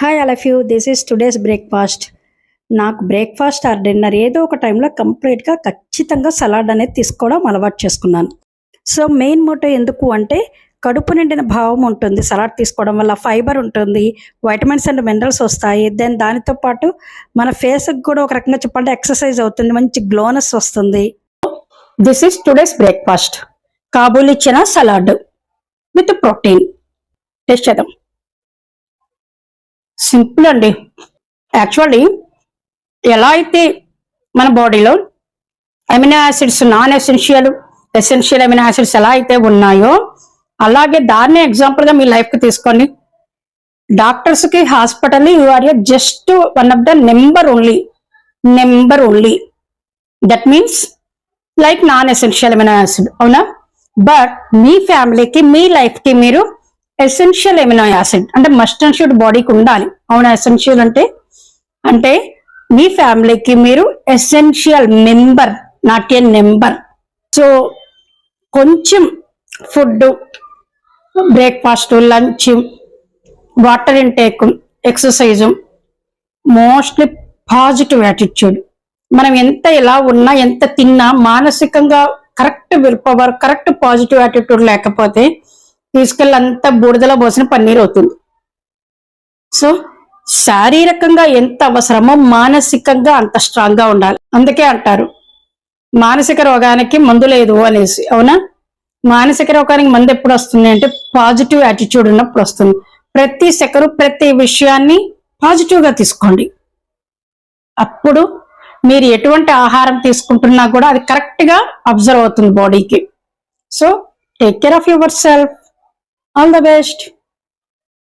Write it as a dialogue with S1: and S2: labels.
S1: Hi all of you, this is today's breakfast. నాకు breakfast are dinner ఏదో ఒక టైంలో కంప్లీట్గా ఖచ్చితంగా సలాడ్ అనేది తీసుకోవడం అలవాటు చేసుకున్నాను. సో మెయిన్ మోటో ఎందుకు అంటే కడుపు నిండిన భావం ఉంటుంది సలాడ్ తీసుకోవడం వల్ల. ఫైబర్ ఉంటుంది, వైటమిన్స్ అండ్ మినరల్స్ వస్తాయి. దెన్ దానితో పాటు మన ఫేస్కి కూడా ఒక రకంగా చెప్పాలంటే ఎక్సర్సైజ్ అవుతుంది, మంచి గ్లోనెస్ వస్తుంది. This is today's breakfast, Kabuli chana salad with protein. Taste చేద్దాం. సింపుల్ అండి. యాక్చువల్లీ ఎలా అయితే మన బాడీలో amino acids non essential, essential amino acids ఎలా అయితే ఉన్నాయో అలాగే దాన్ని ఎగ్జాంపుల్గా మీ లైఫ్కి తీసుకోండి. డాక్టర్స్కి hospital you are just one of the number only that means like non essential amino acid, అవునా? బట్ మీ ఫ్యామిలీకి మీ లైఫ్కి మీరు ఎసెన్షియల్ ఎమినో యాసిడ్ అంటే మస్ట్ అండ్ షుడ్ బాడీకి ఉండాలి, అవునా? ఎసెన్షియల్ అంటే మీ ఫ్యామిలీకి మీరు essential member, not a number. So కొంచెం food, breakfast, lunch, water intake, exercise, mostly positive attitude. మనం ఎంత ఎలా ఉన్నా ఎంత తిన్నా మానసికంగా correct will power, correct positive attitude లేకపోతే తీసుకెళ్ళి అంతా బూడిదలో పోసిన పన్నీర్ అవుతుంది. సో శారీరకంగా ఎంత అవసరమో మానసికంగా అంత స్ట్రాంగ్ గా ఉండాలి. అందుకే అంటారు మానసిక రోగానికి మందు లేదు అనేసి, అవునా? మానసిక రోగానికి మందు ఎప్పుడు వస్తుంది అంటే పాజిటివ్ యాటిట్యూడ్ ఉన్నప్పుడు వస్తుంది. ప్రతి సెకరు ప్రతి విషయాన్ని పాజిటివ్ గా తీసుకోండి. అప్పుడు మీరు ఎటువంటి ఆహారం తీసుకుంటున్నా కూడా అది కరెక్ట్ గా అబ్జర్వ్ అవుతుంది బాడీకి. So take care of your self. All the best.